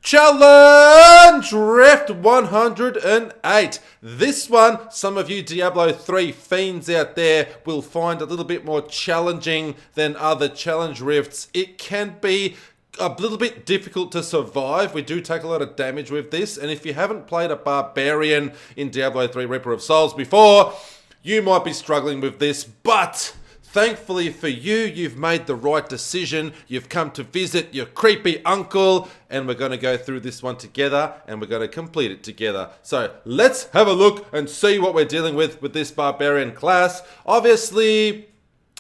Challenge Rift 108. This one, some of you Diablo 3 fiends out there will find a little bit more challenging than other challenge rifts. It can be a little bit difficult to survive. We do take a lot of damage with this, and if you haven't played a Barbarian in Diablo 3 Reaper of Souls before, you might be struggling with this, but thankfully for you, you've made the right decision. You've come to visit your creepy uncle, and we're going to go through this one together, and we're going to complete it together. So let's have a look and see what we're dealing with this Barbarian class. Obviously,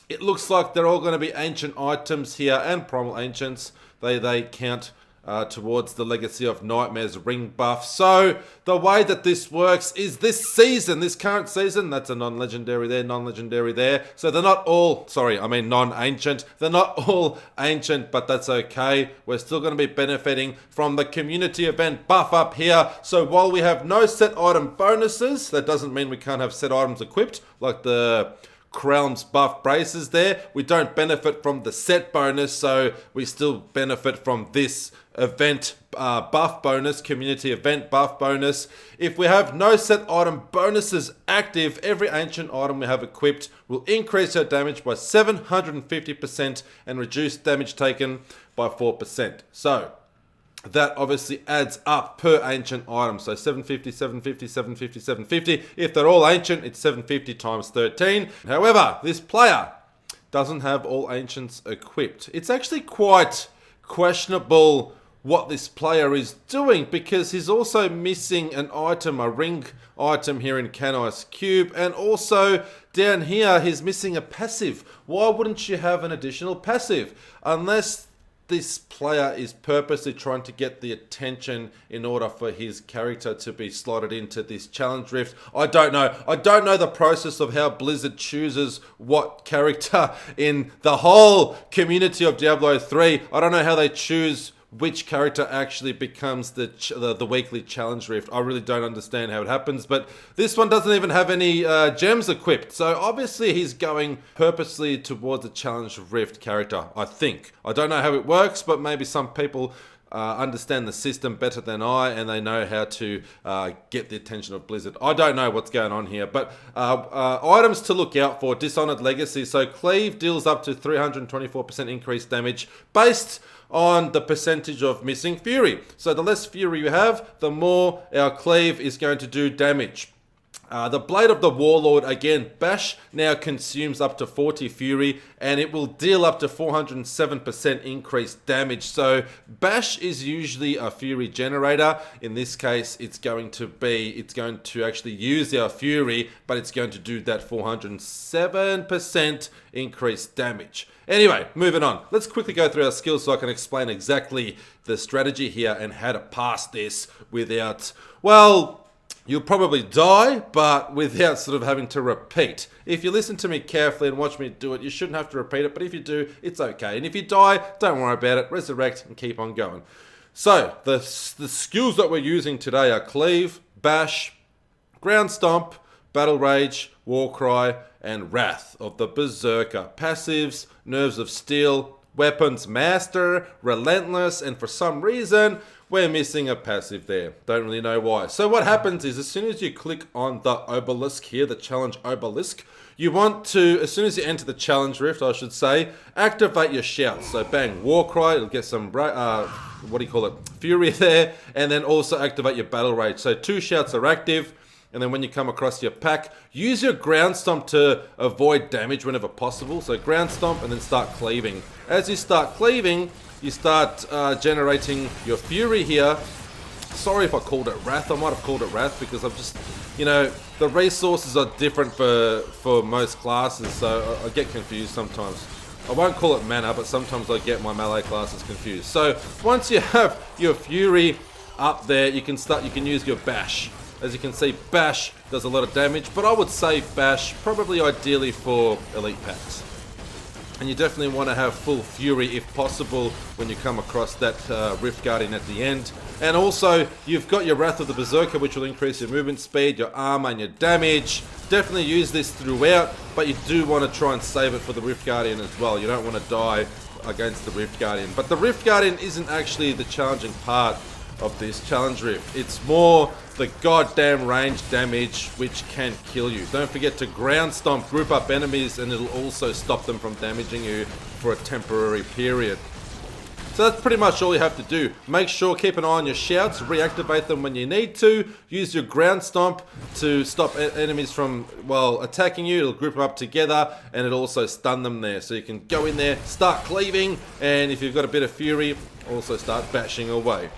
it looks like they're all going to be ancient items here, and primal ancients. They count towards the Legacy of Nightmares ring buff. So the way that this works is this season, this current season, that's a non-legendary there, non-legendary there. So they're not all, non-ancient. They're not all ancient, but that's okay. We're still going to be benefiting from the community event buff up here. So while we have no set item bonuses, that doesn't mean we can't have set items equipped, like the Crown's buff braces there. We don't benefit from the set bonus, so we still benefit from this event buff bonus, community event buff bonus. If we have no set item bonuses active, every ancient item we have equipped will increase our damage by 750% and reduce damage taken by 4%. So that obviously adds up per ancient item. So 750, 750, 750, 750. If they're all ancient, it's 750 times 13. However, this player doesn't have all ancients equipped. It's actually quite questionable what this player is doing, because he's also missing an item, a ring item here in Canai's Cube, and also down here he's missing a passive. Why wouldn't you have an additional passive? Unless this player is purposely trying to get the attention in order for his character to be slotted into this challenge rift. I don't know. I don't know the process of how Blizzard chooses what character in the whole community of Diablo 3. I don't know how they choose which character actually becomes the weekly challenge rift. I really don't understand how it happens, but this one doesn't even have any gems equipped. So obviously he's going purposely towards a challenge rift character, I think. I don't know how it works, but maybe some people understand the system better than I, and they know how to get the attention of Blizzard. I don't know what's going on here, but items to look out for: Dishonored Legacy. So Cleave deals up to 324% increased damage based on the percentage of missing fury. So the less fury you have, the more our Cleave is going to do damage. The Blade of the Warlord, again, Bash now consumes up to 40 Fury, and it will deal up to 407% increased damage. So Bash is usually a Fury generator. In this case, it's going to actually use our Fury, but it's going to do that 407% increased damage. Anyway, moving on. Let's quickly go through our skills so I can explain exactly the strategy here and how to pass this without, well, you'll probably die, but without sort of having to repeat. If you listen to me carefully and watch me do it, you shouldn't have to repeat it, but if you do, it's okay. And if you die, don't worry about it. Resurrect and keep on going. So, the skills that we're using today are Cleave, Bash, Ground Stomp, Battle Rage, Warcry, and Wrath of the Berserker. Passives: Nerves of Steel, Weapons Master, Relentless, and for some reason, we're missing a passive there. Don't really know why. So what happens is, as soon as you click on the obelisk here, the challenge obelisk, you want to, as soon as you enter the challenge rift, I should say, activate your shouts. So bang, Warcry, it'll get some, Fury there, and then also activate your Battle Rage. So 2 shouts are active. And then when you come across your pack, use your Ground Stomp to avoid damage whenever possible. So Ground Stomp and then start cleaving. As you start cleaving, you start generating your Fury here. Sorry if I called it Wrath. I might have called it Wrath because I've just, the resources are different for most classes, so I get confused sometimes. I won't call it mana, but sometimes I get my melee classes confused. So once you have your Fury up there, you can use your Bash. As you can see, Bash does a lot of damage, but I would save Bash probably ideally for elite packs. And you definitely want to have full Fury if possible when you come across that Rift Guardian at the end. And also, you've got your Wrath of the Berserker, which will increase your movement speed, your armor, and your damage. Definitely use this throughout, but you do want to try and save it for the Rift Guardian as well. You don't want to die against the Rift Guardian. But the Rift Guardian isn't actually the challenging part of this challenge rift. It's more the goddamn range damage which can kill you. Don't forget to ground stomp, group up enemies, and it'll also stop them from damaging you for a temporary period. So that's pretty much all you have to do. Make sure, keep an eye on your shouts, reactivate them when you need to. Use your ground stomp to stop enemies from, well, attacking you. It'll group them up together and it'll also stun them there. So you can go in there, start cleaving, and if you've got a bit of fury, also start bashing away.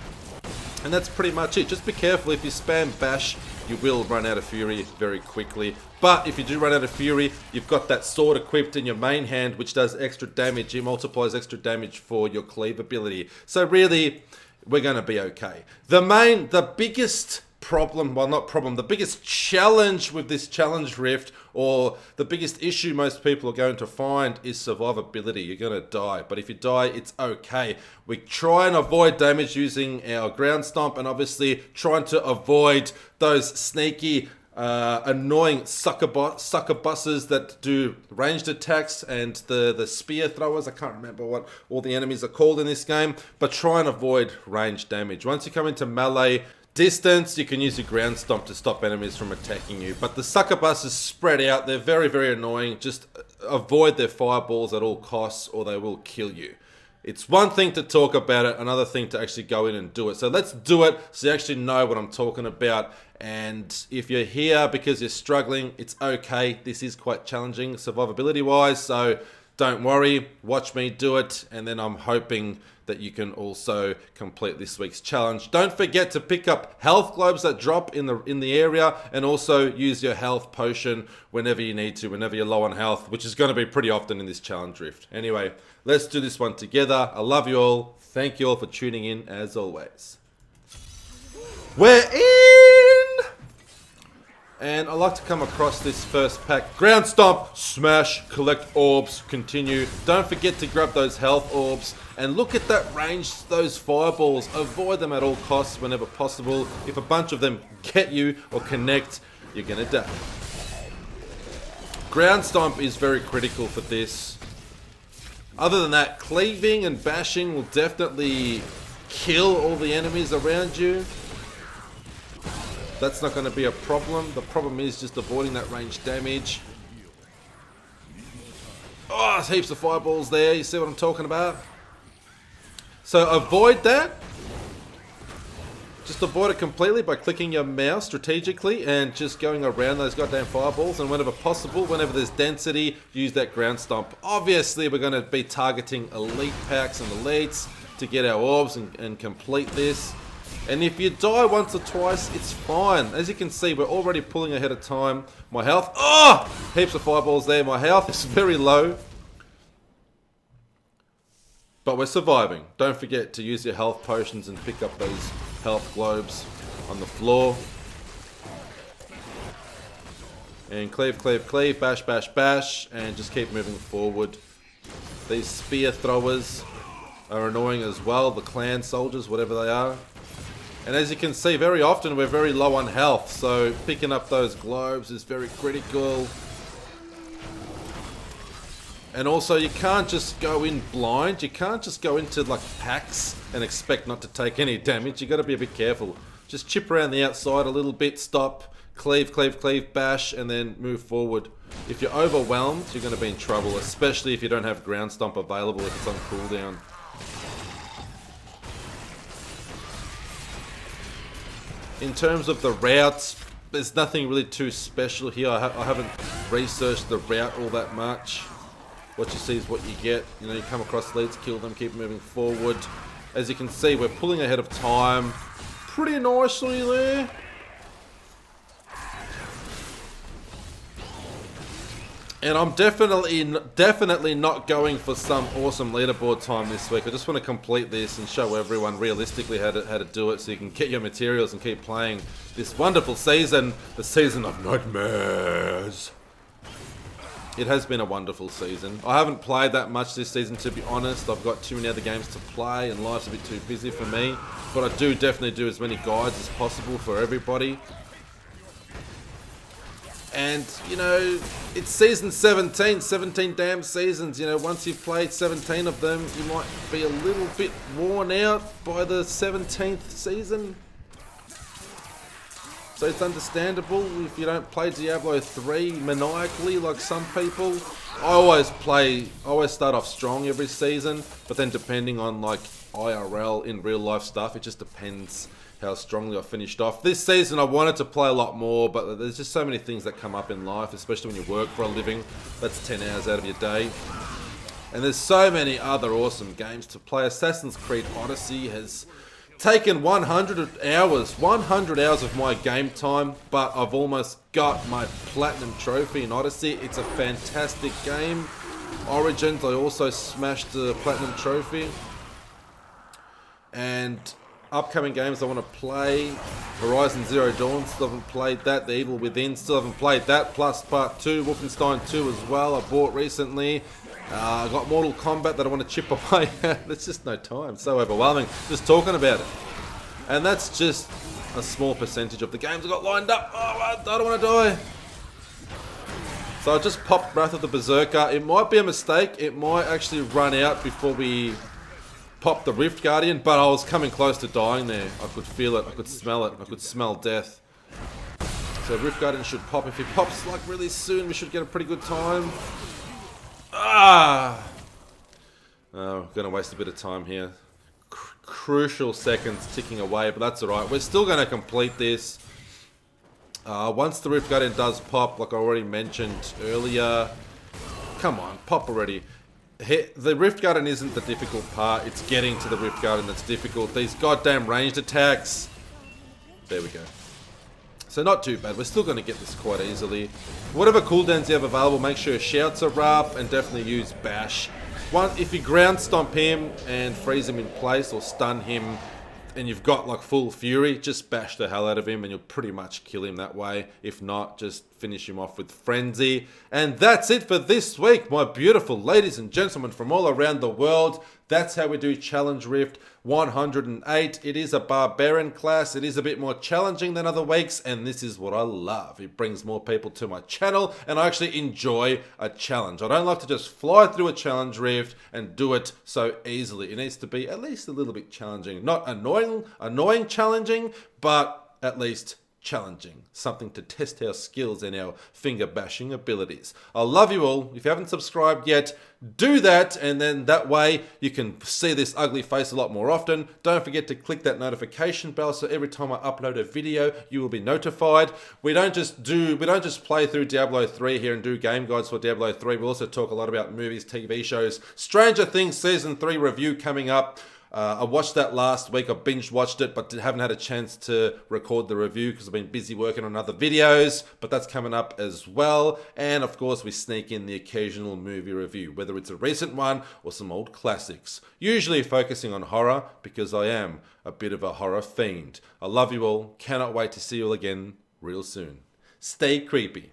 And that's pretty much it. Just be careful, if you spam bash, you will run out of fury very quickly. But if you do run out of fury, you've got that sword equipped in your main hand, which does extra damage. It multiplies extra damage for your cleave ability. So really, we're going to be okay. The biggest problem, well, not problem, the biggest challenge with this challenge rift, or the biggest issue most people are going to find, is survivability. You're going to die, but if you die, it's okay. We try and avoid damage using our ground stomp, and obviously trying to avoid those sneaky, annoying sucker buses that do ranged attacks, and the spear throwers. I can't remember what all the enemies are called in this game, but try and avoid range damage. Once you come into melee distance, you can use your ground stomp to stop enemies from attacking you. But the sucker buses spread out. They're very, very annoying. Just avoid their fireballs at all costs, or they will kill you. It's one thing to talk about it, another thing to actually go in and do it. So let's do it so you actually know what I'm talking about. And if you're here because you're struggling, it's okay. This is quite challenging survivability wise, so don't worry, watch me do it, and then I'm hoping that you can also complete this week's challenge. Don't forget to pick up health globes that drop in the area, and also use your health potion whenever you need to, whenever you're low on health, which is going to be pretty often in this challenge rift. Anyway, let's do this one together. I love you all. Thank you all for tuning in as always. We're in! And I like to come across this first pack. Ground stomp, smash, collect orbs, continue. Don't forget to grab those health orbs. And look at that range, those fireballs. Avoid them at all costs whenever possible. If a bunch of them get you or connect, you're gonna die. Ground stomp is very critical for this. Other than that, cleaving and bashing will definitely kill all the enemies around you. That's not going to be a problem. The problem is just avoiding that range damage. Oh, there's heaps of fireballs there. You see what I'm talking about? So avoid that. Just avoid it completely by clicking your mouse strategically and just going around those goddamn fireballs. And whenever possible, whenever there's density, use that ground stomp. Obviously, we're going to be targeting elite packs and elites to get our orbs and complete this. And if you die once or twice, it's fine. As you can see, we're already pulling ahead of time. My health, oh! Heaps of fireballs there. My health is very low. But we're surviving. Don't forget to use your health potions and pick up those health globes on the floor. And cleave, cleave, cleave, bash, bash, bash, and just keep moving forward. These spear throwers are annoying as well, the clan soldiers, whatever they are. And as you can see, very often we're very low on health, so picking up those globes is very critical. And also, you can't just go in blind. You can't just go into like packs and expect not to take any damage. You got to be a bit careful. Just chip around the outside a little bit, stop, cleave, cleave, cleave, bash, and then move forward. If you're overwhelmed, you're going to be in trouble, especially if you don't have ground stomp available if it's on cooldown. In terms of the routes, there's nothing really too special here. I haven't researched the route all that much. What you see is what you get. You know, you come across leads, kill them, keep moving forward. As you can see, we're pulling ahead of time pretty nicely there. And I'm definitely not going for some awesome leaderboard time this week. I just want to complete this and show everyone realistically how to do it, so you can get your materials and keep playing this wonderful season, the season of nightmares. It has been a wonderful season. I haven't played that much this season, to be honest. I've got too many other games to play and life's a bit too busy for me. But I do definitely do as many guides as possible for everybody. And, you know, it's season 17, 17 damn seasons. You know, once you've played 17 of them, you might be a little bit worn out by the 17th season. So it's understandable if you don't play Diablo 3 maniacally like some people. I always start off strong every season, but then depending on like IRL in real life stuff, it just depends how strongly I finished off. This season I wanted to play a lot more, but there's just so many things that come up in life, especially when you work for a living. That's 10 hours out of your day. And there's so many other awesome games to play. Assassin's Creed Odyssey has taken 100 hours of my game time, but I've almost got my platinum trophy in Odyssey. It's a fantastic game. Origins, I also smashed the platinum trophy. And upcoming games I want to play: Horizon Zero Dawn, still haven't played that. The Evil Within, still haven't played that. Plus Part 2, Wolfenstein 2 as well, I bought recently. I got Mortal Kombat that I want to chip away at. There's just no time. So overwhelming just talking about it. And that's just a small percentage of the games I got lined up. Oh, I don't want to die. So I just popped Wrath of the Berserker. It might be a mistake. It might actually run out before we pop the Rift Guardian, but I was coming close to dying there. I could feel it. I could smell it. I could smell death. So Rift Guardian should pop. If it pops like really soon, we should get a pretty good time. Oh, gonna waste a bit of time here. Crucial seconds ticking away, but that's alright. We're still gonna complete this. Once the Rift Guardian does pop, like I already mentioned earlier. Come on, pop already. The Rift Guardian isn't the difficult part. It's getting to the Rift Guardian that's difficult. These goddamn ranged attacks. There we go. So not too bad. We're still going to get this quite easily. Whatever cooldowns you have available, make sure shouts are up and definitely use bash. If you ground stomp him and freeze him in place or stun him and you've got like full fury, just bash the hell out of him and you'll pretty much kill him that way. If not, just finish him off with frenzy. And that's it for this week, my beautiful ladies and gentlemen from all around the world. That's how we do Challenge Rift 108. It is a barbarian class. It is a bit more challenging than other weeks, and this is what I love. It brings more people to my channel, and I actually enjoy a challenge. I don't like to just fly through a Challenge Rift and do it so easily. It needs to be at least a little bit challenging. Not annoying challenging, but at least challenging. Something to test our skills and our finger bashing abilities. I love you all. If you haven't subscribed yet, do that, and then that way you can see this ugly face a lot more often. Don't forget to click that notification bell so every time I upload a video you will be notified. We don't just play through Diablo 3 here and do game guides for Diablo 3. We also talk a lot about movies, TV shows. Stranger Things Season 3 review coming up. I watched that last week. I binge watched it, but haven't had a chance to record the review because I've been busy working on other videos, but that's coming up as well. And of course, we sneak in the occasional movie review, whether it's a recent one or some old classics. Usually focusing on horror because I am a bit of a horror fiend. I love you all. Cannot wait to see you all again real soon. Stay creepy.